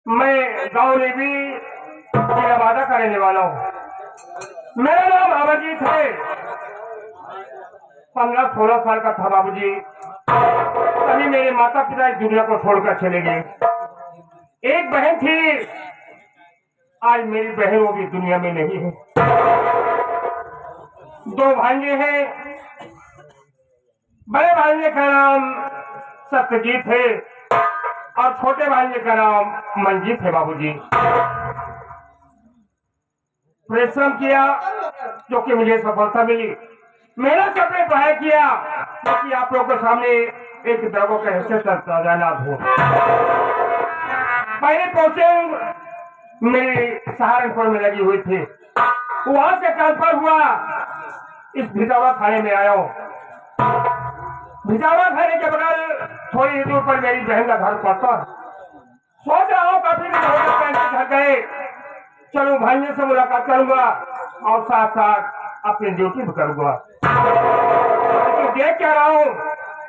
मैं गाँव में भी मेरा वादा करने वाला हूँ। मेरा नाम बाबूजी थे। 15-16 साल का था बाबूजी, तभी मेरे माता पिता इस दुनिया को छोड़कर चले गए। एक बहन थी, आज मेरी बहन वो भी दुनिया में नहीं है। 2 भांजे हैं। बड़े भांजे का नाम सत्यजीत है और छोटे भांजे का नाम मंजीत है बाबूजी। परिश्रम किया जो कि मुझे सफलता मिली। मेरा सबने पढ़ाई किया ताकि आप लोगों के सामने एक दर्गों के हिस्से तक जाना हो। पहले पहुंचे मेरी सहारनपुर में लगी हुई थी, वहां से ट्रांसफर हुआ, इस भिजावा खाने में आया हूँ। भिजावा खाने के बगल थोड़ी दूर पर मेरी बहन का घर पड़ता है। सोच रहा हूँ काफी दिन घर गए, चलो भाइयों से मुलाकात करूंगा और साथ साथ अपनी ड्यूटी भी करूंगा। तो देख क्या रहा हूँ,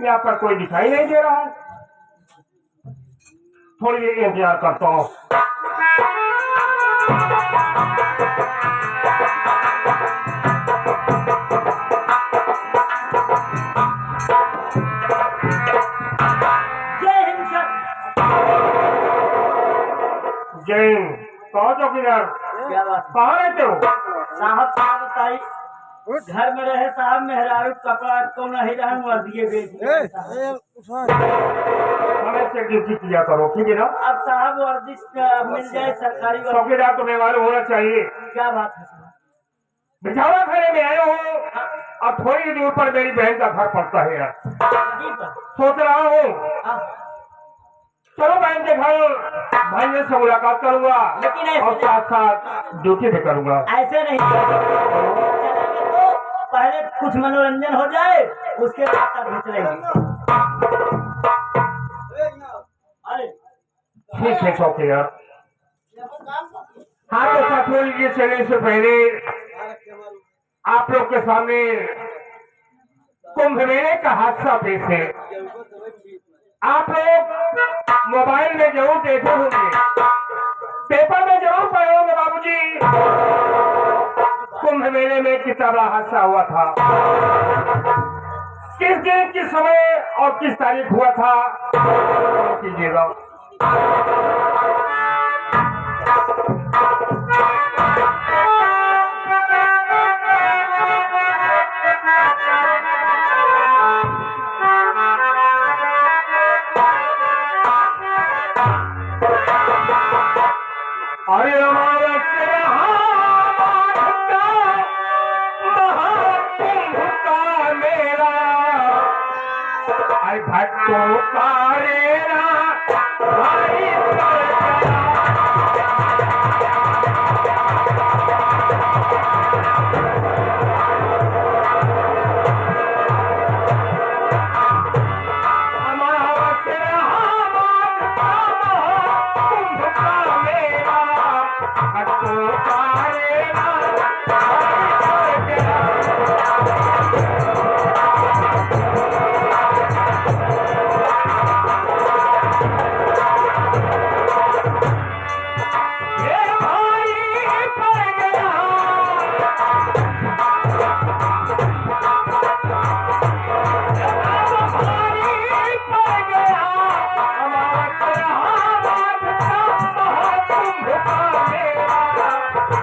यहाँ पर कोई दिखाई नहीं दे रहा है। थोड़ी देर इंतजार करता हूँ। जय हिंद। कहो चौकीदार, क्या बात कहाँ रहते हो? साहब साहब बताई घर में रहे साहब मेहरारू कपड़ा को नहीं रहन वर्दिए बेच समय से ड्यूटी किया करो, ठीक है ना? अब साहब वर्दी मिल जाए सरकारी वर्दी। चौकीदार तो मालूम होना चाहिए। क्या बात है साहब? बिछावा खाने में आए हो और थोड़ी दूर पर मेरी बहन का घर पड़ता है यार। जी पर सोच रहा हूँ चलो बहन के घर भाइयों से मुलाकात करूंगा लेकिन ऐसे और साथ साथ ड्यूटी भी करूंगा। ऐसे नहीं चलेंगे तो पहले कुछ मनोरंजन हो जाए, उसके बाद तब चलेंगे। ठीक है चौकीदार। हाँ तो साथियों, ये चलने से पहले आप लोग के सामने कुंभ मेले का हादसा पेश है। आप लोग मोबाइल में जरूर देखे होंगे, पेपर में जरूर पढ़े होंगे बाबूजी, कुंभ मेले में कितना बड़ा हादसा हुआ था। किस दिन, किस समय और किस तारीख हुआ था कीजिएगा। अरे मेरा आई भट्टो कारेरा भाई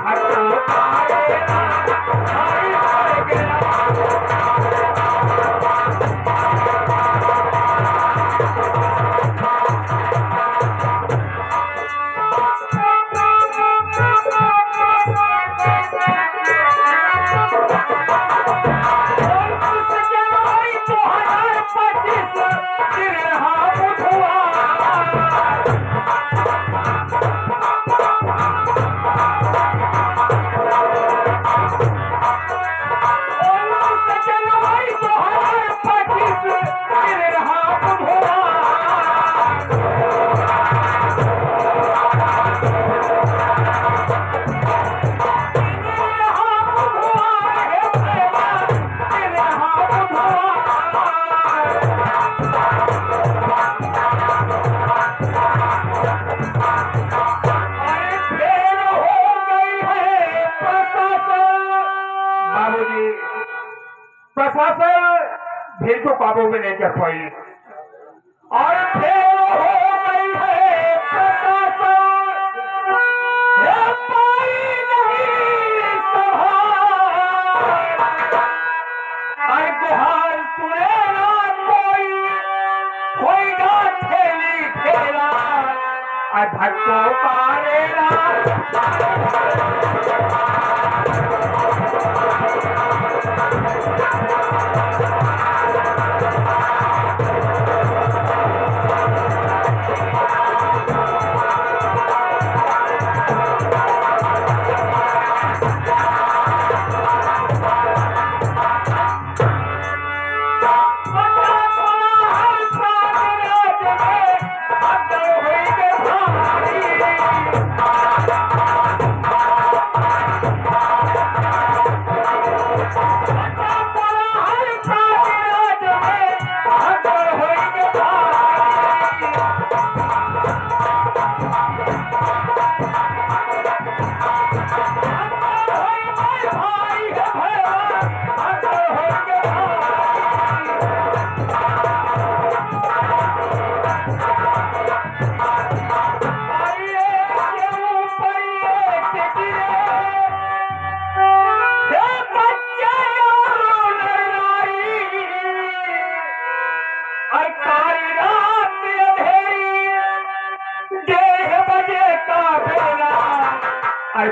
I प्रशासन भीड़ को काबू में नहीं कर पाई और फिर हो गई है प्रशासन ये पाई नहीं संभाल और गुहार सुने ना कोई ना ठेली ठेला और भक्तों पारेला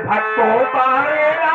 भक्तों पारेला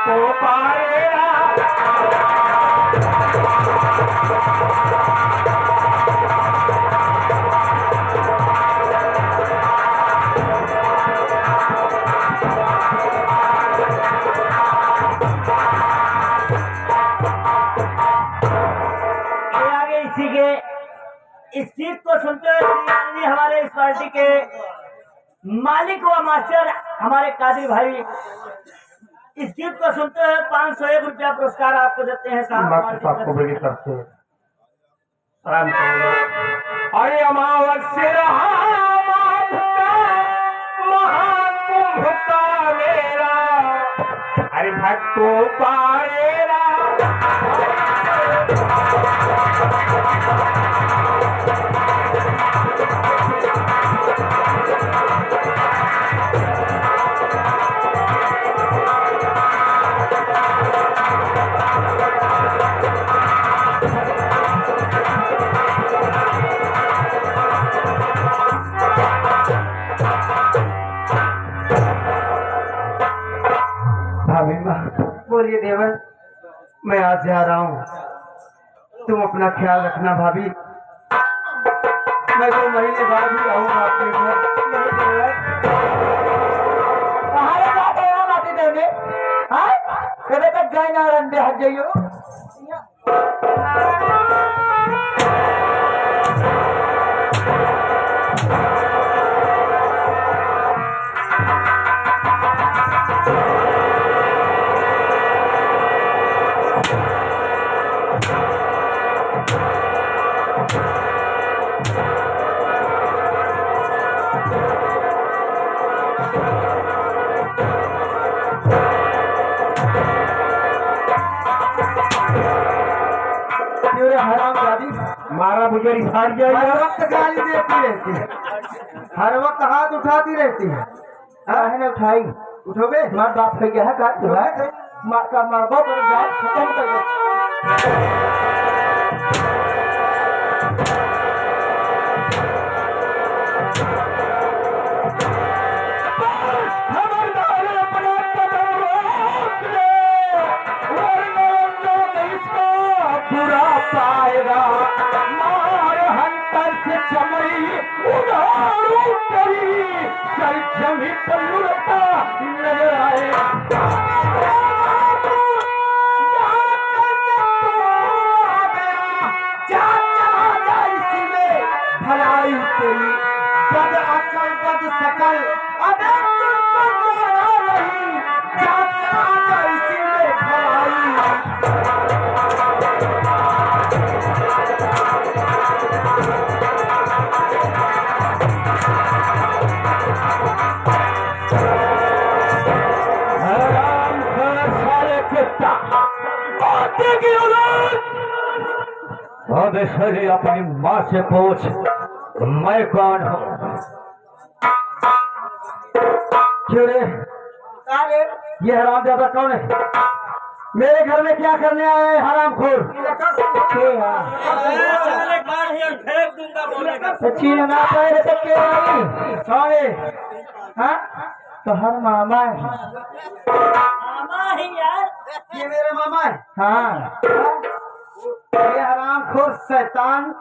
को पारेगा। ये आगे इसी के इस गीत को सुनते हुए श्री हमारे इस पार्टी के मालिक व मास्टर हमारे कादिर भाई इस गीत को सुनते हुए 501 रुपया पुरस्कार आपको देते हैं साहब पार्टी की तरफ से। करते हैं राम अरे अमावस्या रहा महाकुंभ का मेरा, अरे भक्तों पारेरा। बोलिए देवर, मैं आज जा रहा हूँ, तुम अपना ख्याल रखना भाभी। मैं 2 महीने बाद ही आऊंगा आपके घर। कहाँ जाते हो माती देने? हाँ, कभी तक जाएगा रंडे हट जाइयो। मारा बुजरी फाड़ जाएगा। हर वक्त गाली देती रहती है, हर वक्त हाथ उठाती रहती है। मैंने उठाई, उठोगे? मार बाप है क्या है काट दो है, मार का मारबो पर जात खत्म कर दो। पाएगा मार हंटर से चमड़ी उधारू करी, चल जमी पल्लुरता नजर आए। भलाई तेरी बद अकल बद सकल अबे तुमको मारा नहीं, जा इसी में भलाई। शरीर अपनी माँ से पूछ मैं कौन हूँ। क्यों रे? ये हरामजादा कौन है? मेरे घर में क्या करने आया है हरामखोर? सच्ची ना पाए तो क्यों आई? कौन है? हाँ? तो हर मामा है। मामा ही यार, ये मेरा मामा है। हाँ, ये हरामखोर शैतान,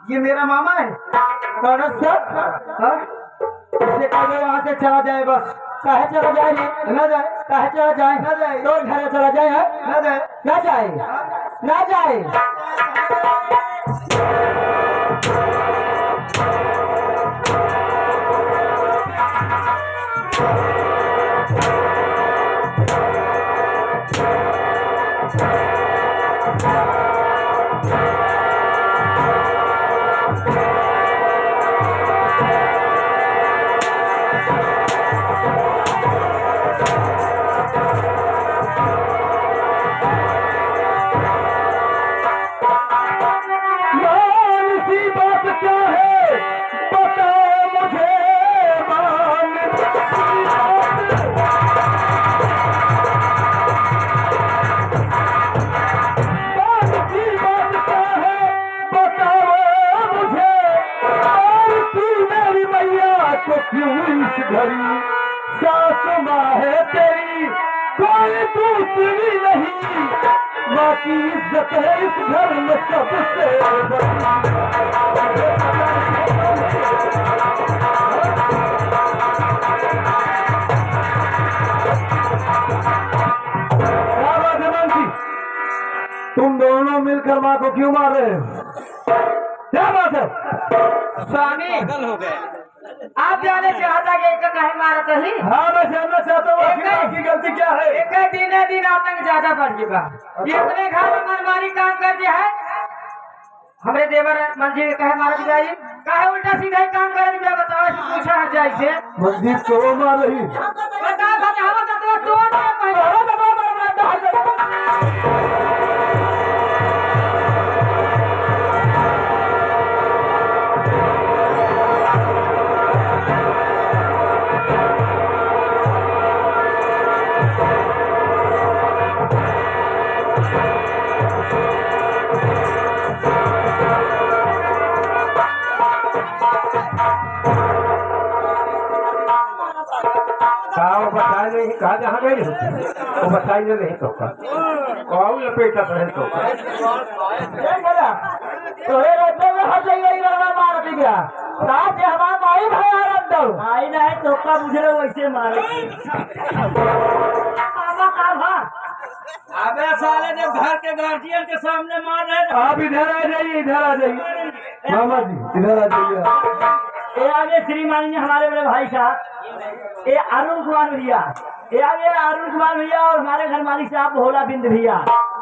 ये मेरा मामा है। कौन सब? हाँ? इसे कहो यहाँ से चला जाए बस। काहे चला जाए? न जाए। काहे चला जाए? न जाए। तो घर चला जाए है? न जाए। न जाए। न जाए। कोई दूसरी नहीं, माँ की इज्जत है इस घर में सबसे बड़ी। क्या बात है बंसी, तुम दोनों मिलकर माँ को क्यों मार रहे हो? क्या बात है? स्वामी आप जाने चाहता कि एक कहीं मारा कहीं हाँ मैं जानना चाहता हूँ आखिर आपकी गलती क्या है? एक दिन आतंक ज्यादा बढ़ चुका। ये अपने घर में मनमानी काम कर दिया है। हमरे देवर मंजी कहे मारा जाइए, कहे उल्टा सीधा ही काम कर दिया। बताओ पूछा है जाए से मंदिर तो मार रही। बता वो बताए नहीं कहा जहाँ गई वो बताइए नहीं तो और लपेटा रहे तो तोरे रस्ते में हट गई लड़का मार दिया। साथ हमारा माई भाई आ रहा आई नहीं तो का मुझे वैसे मारे। अबे साले जब घर के गार्जियन के सामने मार रहे। आप इधर आ जाइए, इधर आ जाइए मामा जी, इधर आ जाइए। ये आगे श्रीमान जी हमारे बड़े भाई साहब, ये अरुण कुमार भैया, ये आगे अरुण कुमार भैया और हमारे घर मालिक साहब भोला बिंद भैया।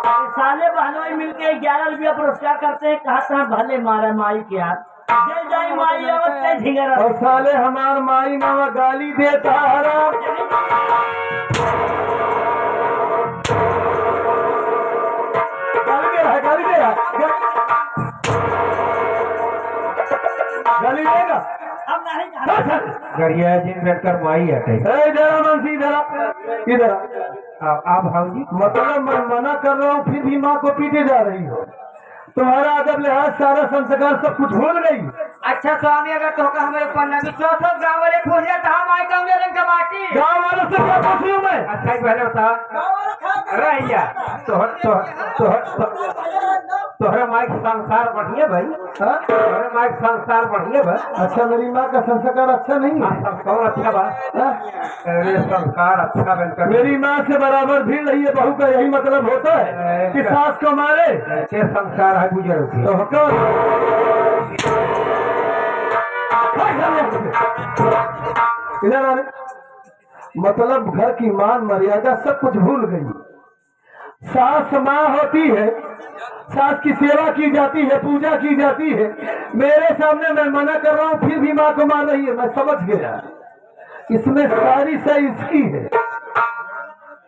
ये साले बहनों मिलके 11 रुपया पुरस्कार करते हैं। कहा था भले मारा माई के हाथ जय जय माई अवत झिंगर। और साले हमार माई मामा गाली देता हरा। गाली दे रहा गाली देगा। अब नहीं गरिया जी बैठकर माई हटे इधर मनसी इधर इधर आप भाव जी मतलब मैं मना कर रहा हूँ फिर भी माँ को पीटे जा रही हो। तुम्हारा अदब लिहाज सारा संस्कार सब कुछ भूल गई। अच्छा स्वामी अगर तो का हमारे पन्ना भी चौथा गाँव वाले पूछे तो हम आए कम रंग का माटी गाँव वालों से क्या पूछूं मैं? अच्छा ही पहले बता रहिया तोहरे माइक संसार बढ़िया भाई। हाँ? तोहरे माइक संसार बढ़िया भाई। अच्छा मेरी माँ का संस्कार अच्छा नहीं है? संस्कार अच्छा बा। हाँ? अरे संस्कार अच्छा बनकर मेरी माँ से बराबर भीड़ रही है। बहू का यही मतलब होता है कि सास को मारे। ऐसे संस्कार है गुजर तो हुक्म इधर आ रहे। मतलब घर की मान मर्यादा सब कुछ भूल गई। सास माँ होती है, सास की सेवा की जाती है, पूजा की जाती है। मेरे सामने मैं मना कर रहा हूँ फिर भी माँ को मार रही है। मैं समझ गया इसमें सारी सही इसकी है,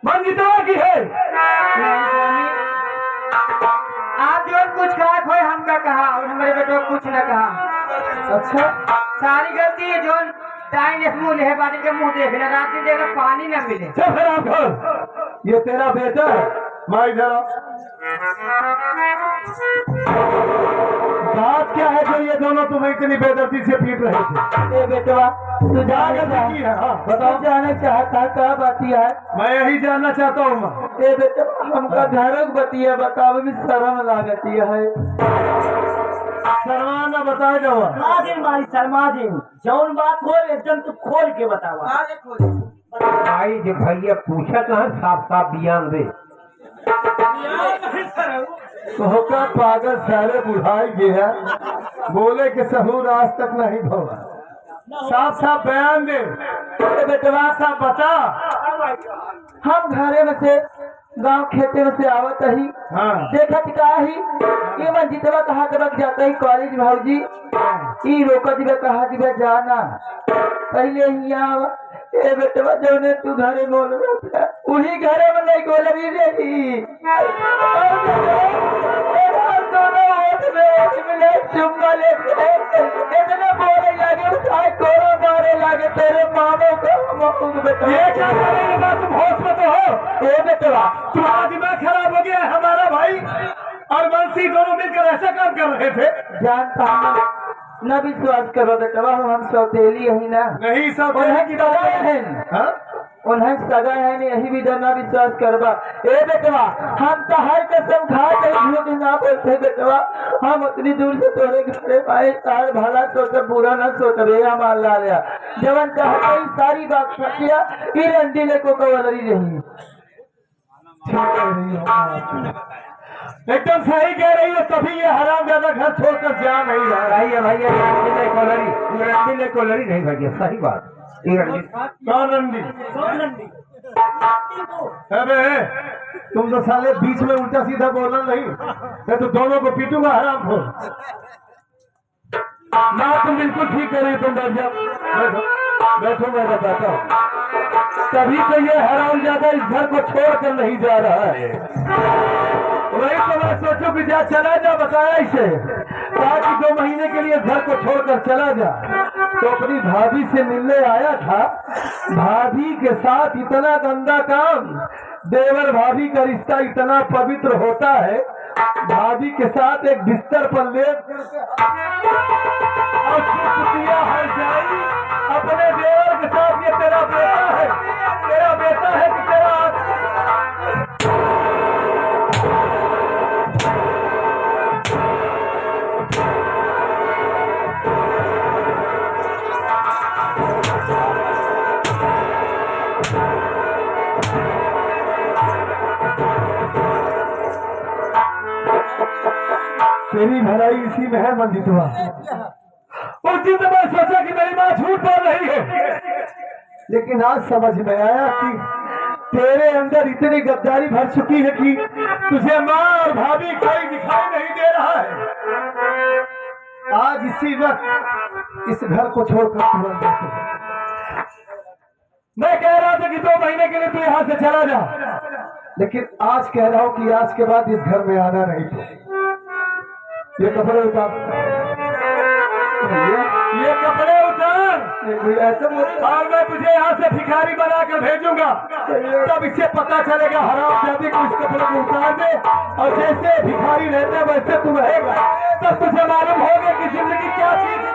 मंजिता की है। आप जो कुछ कहा कोई हमका कहा और हमारे बेटो कुछ न कहा। अच्छा सारी गलती है जो टाइम मुँह है बाटी के मुँह देखना रात दिन देखना पानी न मिले। चल फिर आप ये तेरा बेटा है। माँ इधर आ। बात क्या है जो ये दोनों तुम्हें इतनी बेदर्दी से पीट रहे थे? बेटवा तू बताओ जाना चाहता क्या बतिया है? मैं यही जानना चाहता हूँ माँ। बेटा हमका घरक बतिया बतावे में शर्म लागती है। शर्मा न बताए जाओ। मारी शर्मा दिन जौन बात हो एकदम तू खोल के बतावा। भाई जो भैया पूछा कहा साफ साफ बयान दे। होका पागल सारे बुढ़ाई गया बोले के सहूर आज तक नहीं भवा। साफ साफ बयान दे बेटवा साहब बता। हम घरे में से गांव खेते में से आवत ही देखत का ही ये मंजितवा कहा तक जाता ही कॉलेज भाजी ई रोकत दिवे कहा दिवे जाना पहले ही आवा। ए बेटवा जौने तू घरे बोल रहा वही घरे में नहीं बोल रही रही। चुम्मा ले इतने बोले लगे उठाए कोरो मारे लगे तेरे मामों को बेटा। ये क्या करेंगे बात? तुम होश में तो हो? ए बेटवा तुम्हारा दिमाग खराब हो गया है। हमारा भाई और बंसी दोनों मिलकर ऐसा काम कर रहे थे। जानता हूँ न विश्वास करो बेटवा हम सौतेली ही ना नहीं सब की बात है। उन्हें सगा है नहीं यही भी डरना विश्वास करबा। ए बेटवा हम तो हर कसम खा के झूठ ना बोलते बेटवा। हम उतनी दूर से तोरे घरे आए तार भला सोच बुरा ना सोच रे हमार लालिया जवन चाहते ही सारी बात सकिया ई रंडी ले को कवलरी रही। ठीक कह रही हो एकदम सही कह रही है, तभी ये हराम ज्यादा घर छोड़कर जा नहीं रहा। भैया भैया रंडी ले कोलरी नहीं भैया सही बात। कौन रंडी? अबे तुम तो साले बीच में उल्टा सीधा बोलना नहीं, मैं तो दोनों को पीटूंगा हराम खोर। ना तुम बिल्कुल ठीक कर रही हो, तुम बैठ जाओ, बैठो मैं बताता हूँ। तभी तो ये हराम ज्यादा इस घर को छोड़कर नहीं जा रहा है। वही तो मैं सोचूं कि जा चला जा, बताया इसे ताकि 2 महीने के लिए घर को छोड़कर चला जा। तो अपनी भाभी से मिलने आया था, भाभी के साथ इतना गंदा काम। देवर भाभी का रिश्ता इतना पवित्र होता है, भाभी के साथ एक बिस्तर पर लेट और कुतिया हर जाई अपने देवर के साथ। ये तेरा बेटा है, तेरा बेटा है कि तेरा तेरी भलाई इसी में है मंजितवा। उस दिन तो मैं सोचा कि मेरी माँ झूठ बोल रही है, लेकिन आज समझ में आया कि तेरे अंदर इतनी गद्दारी भर चुकी है कि तुझे माँ और भाभी कोई दिखाई नहीं दे रहा है। आज इसी वक्त इस घर को छोड़कर तुरंत देखो। मैं कह रहा था कि 2 महीने के लिए तू यहाँ से चला जा, लेकिन आज कह रहा हूँ कि आज के बाद इस घर में आना नहीं। तो ये कपड़े उतार, ये कपड़े उतार ऐसे और मैं तुझे यहाँ से भिखारी बना कर भेजूंगा। तब इससे पता चलेगा हराम जाति को इस कपड़े को उतार दे, और जैसे भिखारी रहते वैसे तू रहेगा। तब तुझे मालूम होगा कि जिंदगी क्या चीज है।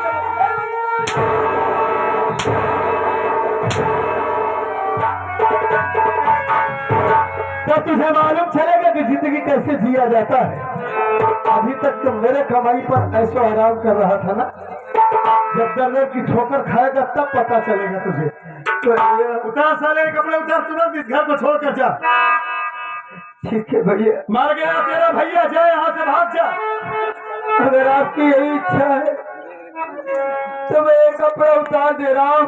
तब तुझे मालूम चलेगा कि जिंदगी कैसे जिया जाता है। अभी तक तो मेरे कमाई पर ऐशो आराम कर रहा था ना, जब दर्द की ठोकर खाएगा तब पता चलेगा तुझे। तो उतार साले कपड़े उतार, तुरंत इस घर को छोड़कर जा। ठीक है भैया, मर गया तेरा भैया, जा यहाँ से भाग जा। अगर आपकी यही इच्छा है तो मैं ये कपड़ा उतार दे रहा हूँ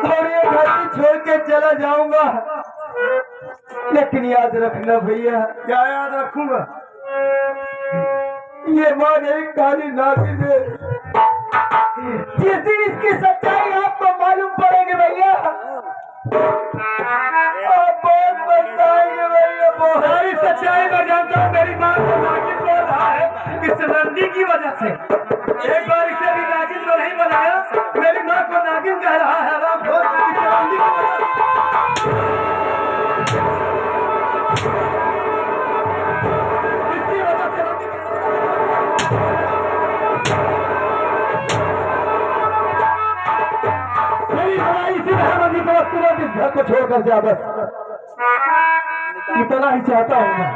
और ये घर भी छोड़ के चला जाऊंगा। लेकिन याद रखना भैया। क्या याद रखूंगा? ये माँ नहीं काली नागिन है। जिस दिन इसकी सच्चाई आपको मालूम पड़ेगी भैया, आप बहुत बताएंगे भैया। बहुत सारी सच्चाई मैं जानता हूँ। मेरी माँ को नागिन बोल रहा है इस रंडी की वजह से। एक बार इसे भी नागिन तो नहीं बनाया, मेरी माँ को नागिन कह रहा है राम इस रंडी की वजह से। इसकी वजह से रंडी मेरी भलाई इसी मेहरबानी को तुरंत इस घर को छोड़कर जा। बस इतना ही चाहता हूँ मैं।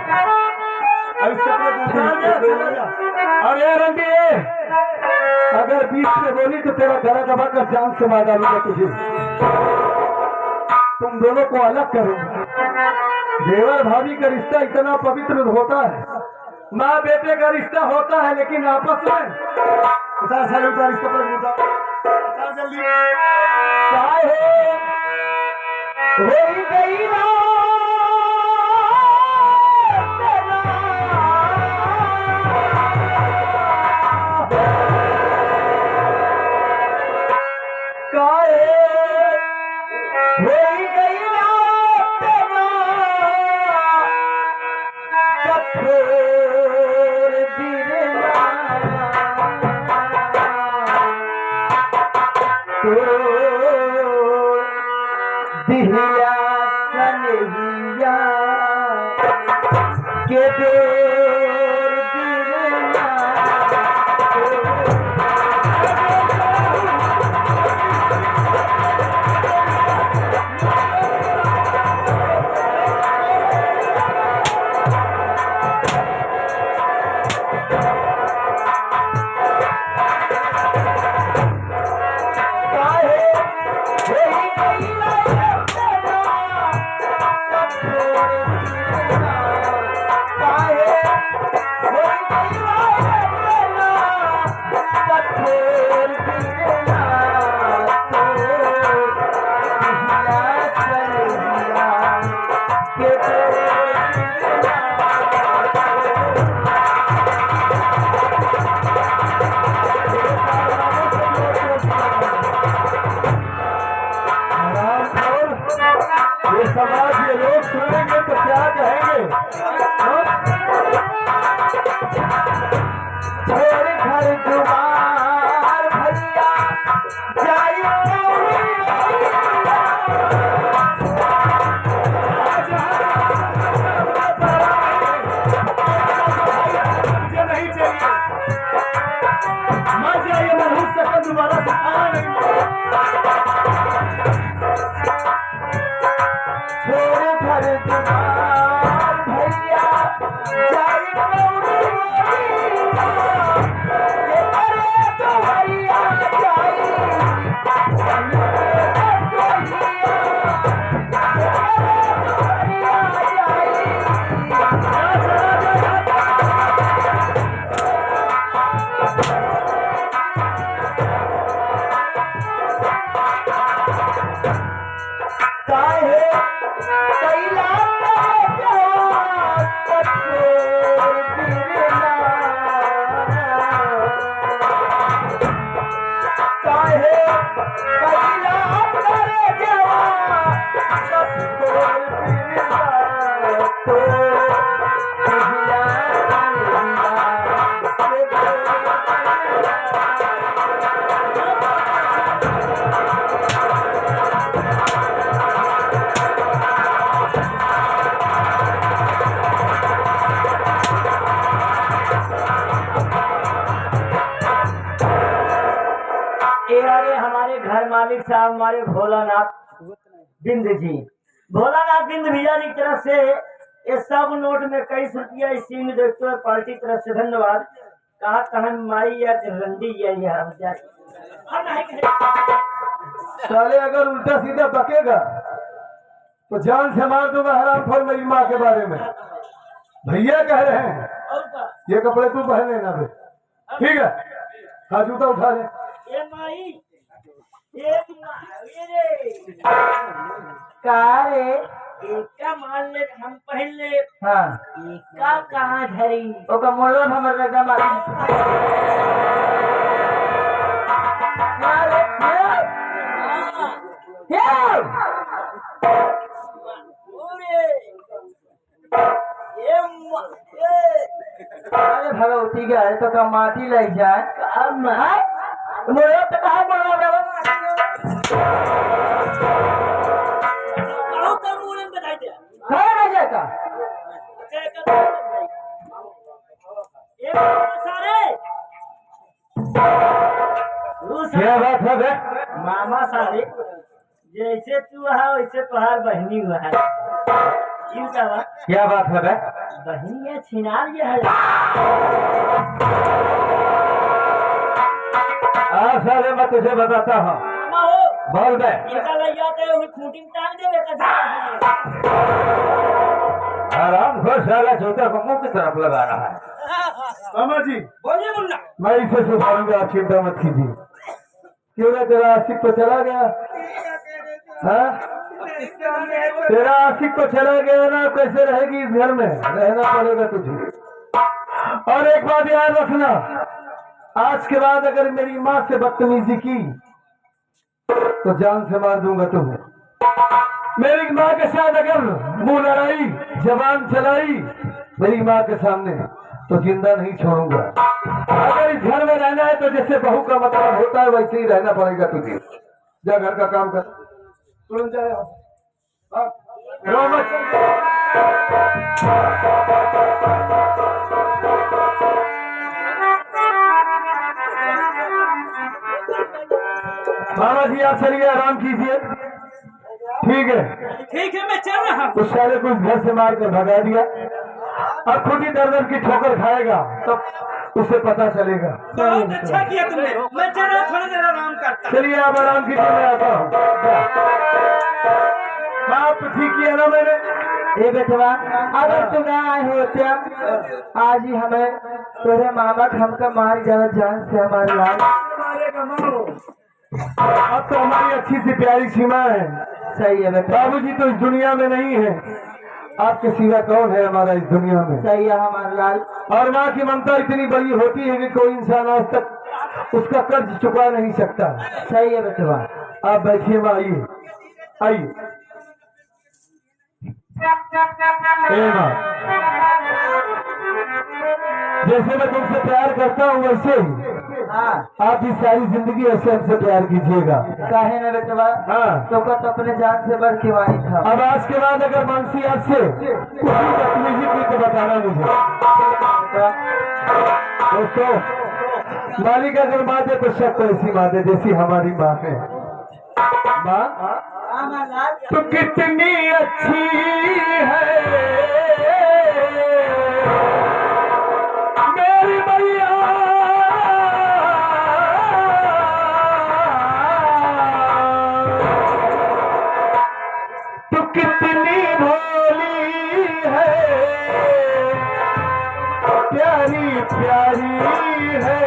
अब इस कपड़े को उतार दे, चला जा। और ये रंडी अगर बीच में बोली तो तेरा गला दबा कर जान से मार डालूंगा तुझे। तुम दोनों को अलग करूंगा। देवर भाभी का रिश्ता इतना पवित्र होता है, माँ बेटे का रिश्ता होता है, लेकिन आपस में उतार साले उतार, इस कपड़े को उतार जल्दी। हो गई ना दिया कैला करे जवान सब तोर पीरिया तो कहिया ये अरे हमारे घर मालिक साहब हमारे भोलानाथ बिंद जी, भोलानाथ बिंद भैया की तरफ से ये सब नोट में कई रुपया सिंह देखते पार्टी तरफ से धन्यवाद। कहा कहन माई या रंडी या हम साले अगर उल्टा सीधा बकेगा तो जान से मार दूंगा हराम खोर मेरी माँ के बारे में। भैया कह रहे हैं और का ये कपड़े तू पहन लेना बे, ठीक है? हाँ जूता उठा ले। ये माई ये रे का रे? एका मान ले हम पहन ले हाँ एका कहाँ धरी ओका मोड़ो हमर लगा मार। अरे भगवती का है तो का माटी लग जाए मोड़ो तो कहाँ मोड़ो कहाँ रह जाएगा? क्या बात है बे? मामा सारे जैसे तू है वैसे तुहार बहनी हुआ है। क्यों बाबा क्या बात है बे? बहनी है छिनार ये है। साले मैं तुझे बताता हूँ, मामा हो बोल बे। इनका लग जाते हैं खूंटिंग टांग देवे का आराम से साला छोटा को मुंह की तरफ लगा रहा है। मामा जी बोलिए मुन्ना। मैं इसे सुधारूंगा, आप चिंता मत कीजिए। क्यों ना तेरा आशिक तो चला गया? हाँ तेरा आशिक तो चला गया ना, कैसे रहेगी इस घर में? रहना पड़ेगा तुझे। और एक बात याद रखना, आज के बाद अगर मेरी माँ से बदतमीजी की तो जान से मार दूंगा तुम्हें। मेरी माँ के साथ अगर मुंह लड़ाई जबान चलाई मेरी माँ के सामने तो जिंदा नहीं छोड़ूंगा। अगर इस घर में रहना है तो जैसे बहू का मतलब होता है वैसे ही रहना पड़ेगा तुझे। जा घर का काम कर, तुरंत जा। रो मत। मामा जी आप चलिए, आराम कीजिए, ठीक है मैं चल रहा हूँ। उस साले को घर से मार कर भगा दिया, अब खुद ही दर्द की ठोकर खाएगा तब उसे पता चलेगा। बहुत अच्छा किया तुमने। मैं चल रहा थोड़ी देर आराम करता। चलिए आप आराम कीजिए, मैं आता हूँ। बात तो ठीक किया ना मैंने? ये बेटवा अगर तू ना आए होते आज ही हमें तेरे मामा हमका मार जाना जान से हमारे लाल। अब तो हमारी अच्छी सी प्यारी सीमा है। सही है बेटा। बाबूजी तो इस दुनिया में नहीं है, आपके सिवा कौन है हमारा इस दुनिया में? सही है हमारे लाल। और माँ की ममता इतनी बड़ी होती है कि कोई इंसान आज तक उसका कर्ज चुका नहीं सकता। सही है बेटवा। आप बैठिए माँ, आइए आइए। माँ जैसे मैं तुमसे प्यार करता हूँ वैसे ही आप भी सारी जिंदगी ऐसे हमसे प्यार कीजिएगा। काहे ना बेटवा? हाँ तो अपने जान से बढ़ के वाही था। अब आज के बाद अगर मानसी आपसे बदतमीजी की तो बताना मुझे। दोस्तों मालिक अगर माँ दे तो शक तो ऐसी माँ दे जैसी हमारी माँ है। माँ तो कितनी अच्छी है मेरी मैया, तो कितनी भोली है, प्यारी प्यारी है।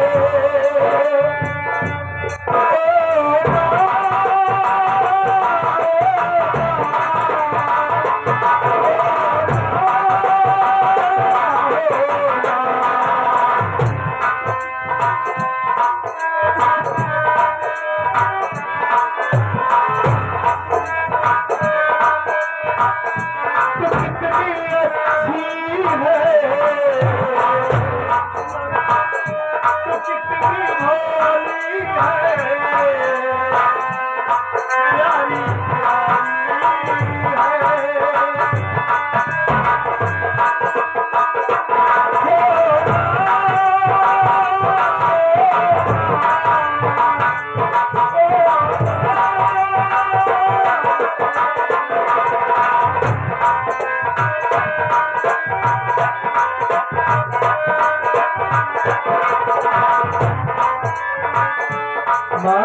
माँ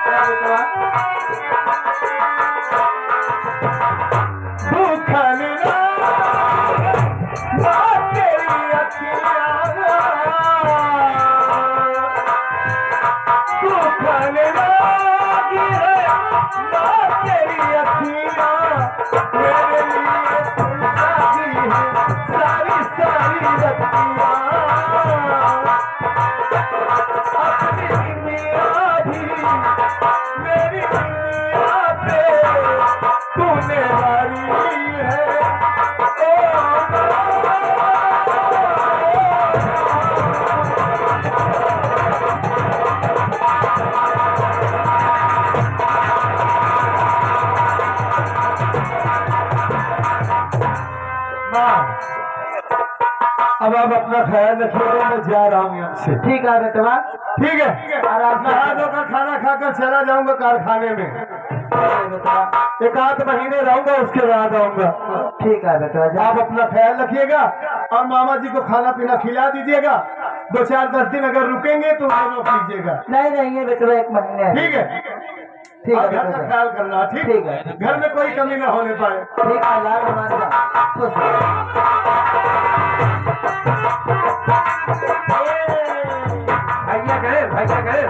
क्या बेटा भूखन माँ तेरी अखियाँ भूखन लागी है माँ तेरी अखियाँ मेरे लिए लागी है सारी सारी रतियाँ अपनी मियाँ भी मेरी मियाँ पे तूने वारी है ओ माँ अब आप अपना ख्याल रखिएगा मैं जा रहा हूँ यहाँ से ठीक है बेटवा ठीक है और आप नहा धोकर खाना खाकर चला जाऊंगा कारखाने में एक आध महीने रहूंगा उसके बाद आऊंगा ठीक है बेटवा आप अपना ख्याल रखिएगा और मामा जी को खाना पीना खिला दीजिएगा 2-4-10 दिन अगर रुकेंगे तो उन्हें रोक लीजिएगा नहीं रहेंगे बेटवा 1 महीने ठीक है ठीक और है घर का बेटवा ख्याल करना ठीक ठीक है। घर में कोई कमी ना होने पाए ठीक है लाल हमारे खुश रहो। भैया गए